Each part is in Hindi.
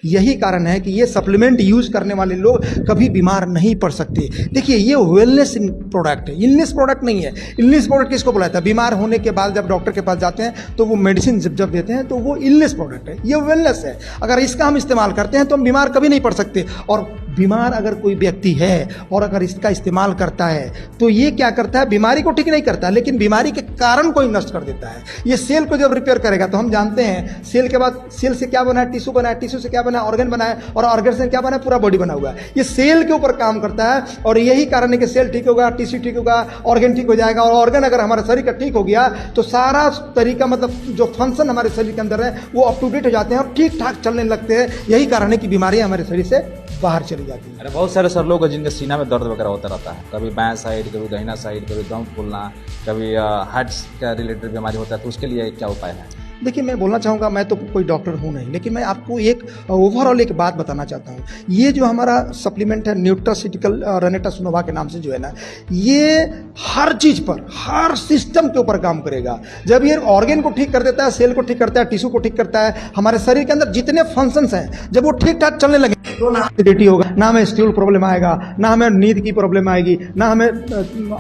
यही कारण है कि ये सप्लीमेंट यूज करने वाले लोग कभी बीमार नहीं पड़ सकते। देखिए ये वेलनेस प्रोडक्ट है, इलनेस प्रोडक्ट नहीं है। इलनेस प्रोडक्ट किसको बुलाता है? बीमार होने के बाद जब डॉक्टर के पास जाते हैं तो वो मेडिसिन जब देते हैं तो वो इलनेस प्रोडक्ट है, ये वेलनेस है। अगर इसका हम इस्तेमाल करते हैं तो हम बीमार कभी नहीं पड़ सकते। और बीमार अगर कोई व्यक्ति है और अगर इसका इस्तेमाल करता है तो ये क्या करता है? बीमारी को ठीक नहीं करता लेकिन बीमारी के कारण को ही नष्ट कर देता है। ये सेल को जब रिपेयर करेगा तो हम जानते हैं सेल के बाद सेल से क्या बना है? टिश्यू बना है, टिश्यू से क्या बना है? ऑर्गन बना है, और ऑर्गन से क्या बना है? पूरा बॉडी बना हुआ है। ये सेल के ऊपर काम करता है और यही कारण है कि सेल ठीक होगा, टिश्यू ठीक होगा, ऑर्गन ठीक हो जाएगा। और ऑर्गन अगर हमारे शरीर का ठीक हो गया तो सारा तरीका मतलब जो फंक्शन हमारे शरीर के अंदर है वो अप टू डेट हो जाते हैं और ठीक ठाक चलने लगते हैं। यही कारण है कि बीमारियां हमारे शरीर से बाहर चली जाती है। अरे बहुत सारे सर लोग जिनके सीना में दर्द वगैरह होता रहता है, कभी बाएं साइड, कभी दाहिना साइड, कभी दम फूलना, कभी हार्ट का रिलेटेड बीमारी होता है, तो उसके लिए क्या उपाय है? देखिए मैं बोलना चाहूँगा, मैं तो कोई डॉक्टर हूँ नहीं, लेकिन मैं आपको एक ओवरऑल एक बात बताना चाहता हूँ। ये जो हमारा सप्लीमेंट है न्यूट्रास्यूटिकल रेनेटस नोवा के नाम से जो है ना, ये हर चीज़ पर, हर सिस्टम के ऊपर काम करेगा। जब ये ऑर्गन को ठीक कर देता है, सेल को ठीक करता है, टिश्यू को ठीक करता है, हमारे शरीर के अंदर जितने फंक्शंस हैं जब वो ठीक ठाक चलने लगे तो ना एसिडिटी होगा, ना हमें स्टूल प्रॉब्लम आएगा, ना हमें नींद की प्रॉब्लम आएगी, ना हमें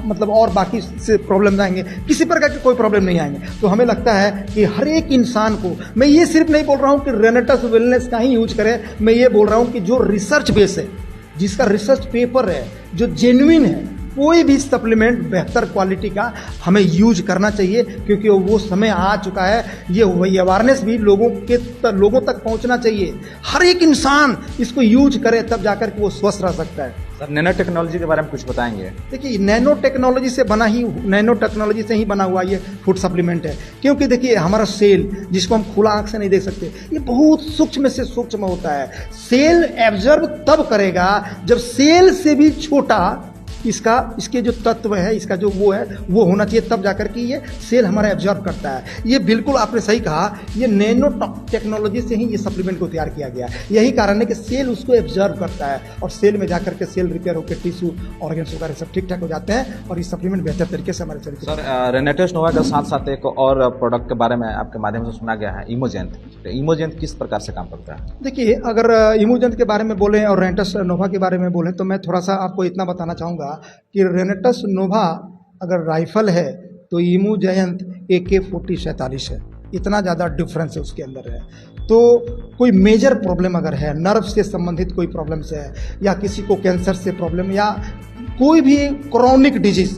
मतलब और बाकी से प्रॉब्लम आएंगे, किसी प्रकार के कोई प्रॉब्लम नहीं आएंगे। तो हमें लगता है कि हर एक इंसान को, मैं ये सिर्फ नहीं बोल रहा हूं कि रेनेटस वेलनेस का ही यूज करें, मैं ये बोल रहा हूं कि जो रिसर्च बेस है, जिसका रिसर्च पेपर है, जो जेन्युइन है, कोई भी सप्लीमेंट बेहतर क्वालिटी का हमें यूज करना चाहिए, क्योंकि वो समय आ चुका है। ये अवेयरनेस भी लोगों तक पहुंचना चाहिए। हर एक इंसान इसको यूज करे तब जाकर के वो स्वस्थ रह सकता है। सर नैनो टेक्नोलॉजी के बारे में कुछ बताएंगे? देखिए नैनो टेक्नोलॉजी से बना हुआ ये फूड सप्लीमेंट है। क्योंकि देखिए हमारा सेल, जिसको हम खुला आंख से नहीं देख सकते, ये बहुत सूक्ष्म से सूक्ष्म होता है। सेल एब्जर्व तब करेगा जब सेल से भी छोटा इसके जो तत्व है, इसका जो वो है वो होना चाहिए, तब जाकर के ये सेल हमारा एब्जॉर्ब करता है। ये बिल्कुल आपने सही कहा, ये नैनो टेक्नोलॉजी से ही ये सप्लीमेंट को तैयार किया गया। यही कारण है कि सेल उसको एब्जॉर्ब करता है और सेल में जाकर के सेल रिपेयर होकर टिश्यू, ऑर्गन्स वगैरह सब ठीक ठाक हो जाते हैं और ये सप्लीमेंट बेहतर तरीके से हमारे शरीर को। सर रेनेटस नोवा के साथ साथ एक और प्रोडक्ट के बारे में आपके माध्यम से सुना गया है, इमोजेंथ। इमोजेंथ किस प्रकार से काम करता है? देखिए अगर इमोजेंथ के बारे में बोलें और रेनेटस नोवा के बारे में बोलें तो मैं थोड़ा सा आपको इतना बताना चाहूँगा कि रेनेटस नोवा अगर राइफल है तो इमोजेंथ AK-4047 है। इतना ज़्यादा डिफरेंस है उसके अंदर है। तो कोई मेजर प्रॉब्लम अगर है, नर्व से संबंधित कोई प्रॉब्लम से है, या किसी को कैंसर से प्रॉब्लम, या कोई भी क्रोनिक डिजीज,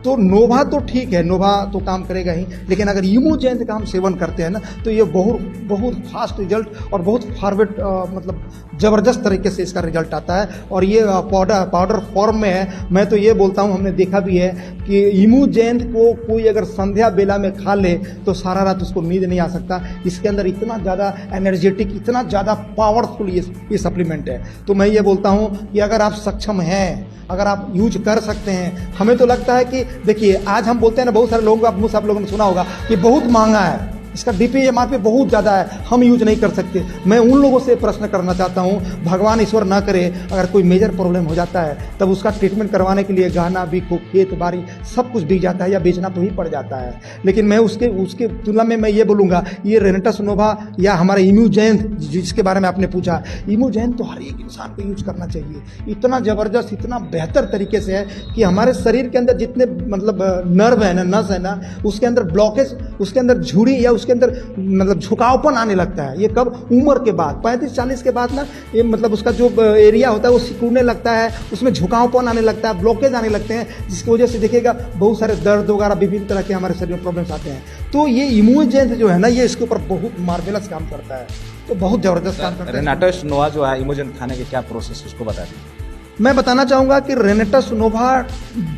तो नोवा तो ठीक है, नोवा तो काम करेगा ही। लेकिन अगर इमोजेंथ का हम सेवन करते हैं ना तो ये बहुत फास्ट रिजल्ट और बहुत फॉरवर्ड मतलब ज़बरदस्त तरीके से इसका रिजल्ट आता है। और ये पाउडर फॉर्म में है। मैं तो ये बोलता हूँ, हमने देखा भी है कि इमोजेंथ को कोई अगर संध्या बेला में खा ले तो सारा रात उसको नींद नहीं आ सकता। इसके अंदर इतना ज़्यादा एनर्जेटिक, इतना ज़्यादा पावरफुल ये सप्लीमेंट है। तो मैं ये बोलता हूँ कि अगर आप सक्षम हैं, अगर आप यूज कर सकते हैं, हमें तो लगता है कि देखिए आज हम बोलते हैं ना, बहुत सारे लोगों का मुँह से आप लोगों ने सुना होगा कि बहुत महंगा है, इसका DPMRP बहुत ज़्यादा है, हम यूज नहीं कर सकते। मैं उन लोगों से प्रश्न करना चाहता हूँ, भगवान ईश्वर ना करे अगर कोई मेजर प्रॉब्लम हो जाता है तब उसका ट्रीटमेंट करवाने के लिए गहना बिको, खेत बाड़ी सब कुछ बिक जाता है या बेचना तो ही पड़ जाता है। लेकिन मैं उसके तुलना में मैं ये बोलूँगा, ये रेनेटस नोवा या हमारा इमोजेंथ जिसके बारे में आपने पूछा, इमोजेंथ तो हर एक इंसान को यूज करना चाहिए। इतना ज़बरदस्त, इतना बेहतर तरीके से है कि हमारे शरीर के अंदर जितने मतलब नर्व है ना, नस है ना, उसके अंदर ब्लॉकेज, उसके अंदर झुर्री या उसके अंदर मतलब झुकावपन आने लगता है। ये कब? उम्र के बाद, 35-40 के बाद ना ये मतलब उसका जो एरिया होता है वो सिकुड़ने लगता है, उसमें झुकावपन आने लगता है, ब्लॉकेज आने लगते हैं, जिसकी वजह से देखिएगा बहुत सारे दर्द वगैरह विभिन्न तरह के हमारे शरीर में प्रॉब्लम्स आते हैं। तो ये इमोजेंथ जो है ना, ये इसके ऊपर बहुत मार्वेलस काम करता है, तो बहुत जबरदस्त काम करता है। रेनेटस नोवा जो है इमोजेंथ खाने के क्या प्रोसेस उसको बता दीजिए। मैं बताना चाहूँगा कि रेनेटस नोवा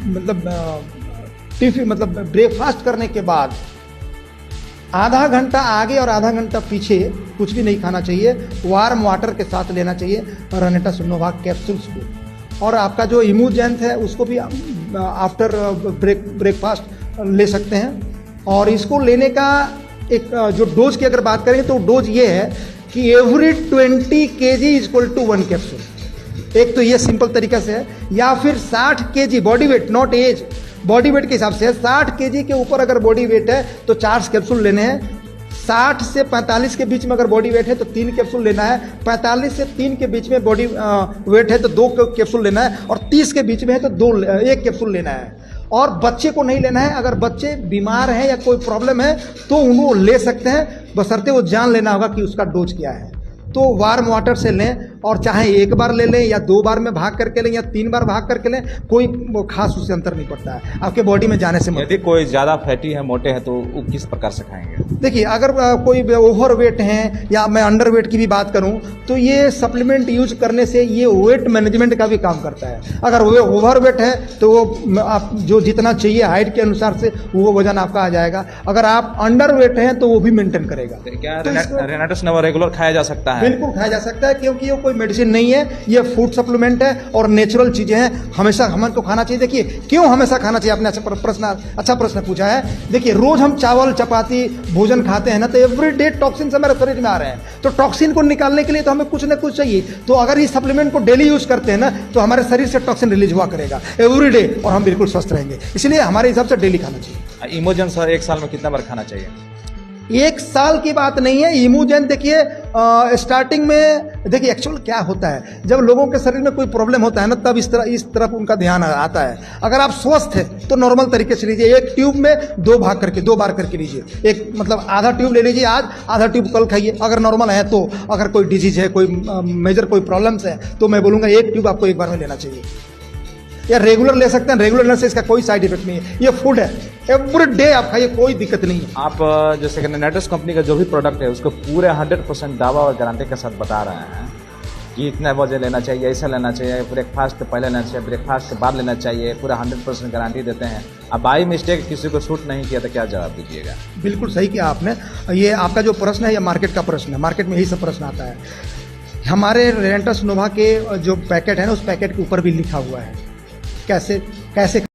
मतलब ब्रेकफास्ट करने के बाद आधा घंटा आगे और आधा घंटा पीछे कुछ भी नहीं खाना चाहिए। वार्म वाटर के साथ लेना चाहिए रेनेटस नोवा कैप्सूल्स को। और आपका जो इमोजेंथ है उसको भी आफ्टर ब्रेकफास्ट ले सकते हैं। और इसको लेने का एक जो डोज की अगर बात करें तो डोज ये है कि every 20 kg equal to 1 capsule. एक तो ये सिंपल तरीका से है, या फिर 60 kg body weight, not age, body weight के हिसाब से 60 kg के ऊपर अगर बॉडी वेट है तो 4 कैप्सूल लेने हैं। 60 से 45 के बीच में अगर बॉडी वेट है तो 3 कैप्सूल लेना है, 45 से 3 के बीच में बॉडी वेट है तो 2 कैप्सूल लेना है, और 30 के बीच में है तो 1 कैप्सूल लेना है। और बच्चे को नहीं लेना है। अगर बच्चे बीमार हैं या कोई प्रॉब्लम है तो उनको ले सकते हैं, बशर्ते वो जान लेना होगा कि उसका डोज क्या है। तो वार्म वाटर से लें, और चाहे 1 बार ले लें या 2 बार में भाग करके लें या 3 बार भाग करके लें, कोई खास उससे अंतर नहीं पड़ता है आपके बॉडी में जाने से। यदि कोई ज़्यादा फैटी है, मोटे हैं, तो वो किस प्रकार से खाएंगे? देखिए, अगर कोई ओवर वेट हैं या मैं अंडर वेट की भी बात करूं तो ये सप्लीमेंट यूज करने से ये वेट मैनेजमेंट का भी काम करता है। अगर वो ओवर वेट है तो वो आप जो जितना चाहिए हाइट के अनुसार से वो वजन आपका आ जाएगा। अगर आप अंडर वेट हैं तो वो भी मेंटेन करेगा। क्या तो रेनाटस नोवा रेगुलर खाया जा सकता है? बिल्कुल खाया जा सकता है, क्योंकि ये कोई मेडिसिन नहीं है, ये फूड सप्लीमेंट है और नेचुरल चीजें हैं। हमेशा हमको खाना चाहिए। देखिए, क्यों हमेशा खाना चाहिए? आपने अच्छा प्रश्न पूछा है। देखिए, रोज हम चावल चपाती भोजन खाते हैं ना, तो एवरीडे टॉक्सिन हमारे शरीर में आ रहे हैं, तो टॉक्सिन को निकालने के लिए तो हमें कुछ ना कुछ चाहिए। तो अगर इस सप्लीमेंट को डेली यूज करते हैं ना तो हमारे शरीर से टॉक्सिन रिलीज हुआ करेगा एवरीडे, और हम बिल्कुल स्वस्थ रहेंगे। इसलिए हमारे हिसाब से डेली खाना चाहिए। इमोजन सर 1 साल में कितना बार खाना चाहिए? 1 साल की बात नहीं है। इमूजन देखिए, स्टार्टिंग में देखिए एक्चुअल क्या होता है, जब लोगों के शरीर में कोई प्रॉब्लम होता है ना, तब इस तरफ उनका ध्यान आता है। अगर आप स्वस्थ हैं तो नॉर्मल तरीके से लीजिए। 1 ट्यूब में 2 बार करके लीजिए। एक मतलब आधा ट्यूब ले लीजिए आज, आधा ट्यूब कल खाइए अगर नॉर्मल है तो। अगर कोई डिजीज है, कोई मेजर कोई प्रॉब्लम्स है, तो मैं बोलूँगा 1 ट्यूब आपको 1 बार में लेना चाहिए, या रेगुलर ले सकते हैं। रेगुलर लेने से इसका कोई साइड इफेक्ट नहीं है। ये फूड है, एवरी डे आप खाइए, कोई दिक्कत नहीं है। आप जैसे कि रेनाटस कंपनी का जो भी प्रोडक्ट है उसको पूरे 100% दावा और गारंटी के साथ बता रहे हैं कि इतना वजन लेना चाहिए, ऐसा लेना चाहिए, ब्रेकफास्ट से पहले लेना चाहिए, ब्रेकफास्ट के बाद लेना चाहिए, पूरा 100% गारंटी देते हैं। अब बाई मिस्टेक किसी को शूट नहीं किया तो क्या जवाब दीजिएगा? बिल्कुल सही किया आपने। ये आपका जो प्रश्न है ये मार्केट का प्रश्न है। मार्केट में यही सब प्रश्न आता है। हमारे रेनेटस नोवा के जो पैकेट है ना, उस पैकेट के ऊपर भी लिखा हुआ है कैसे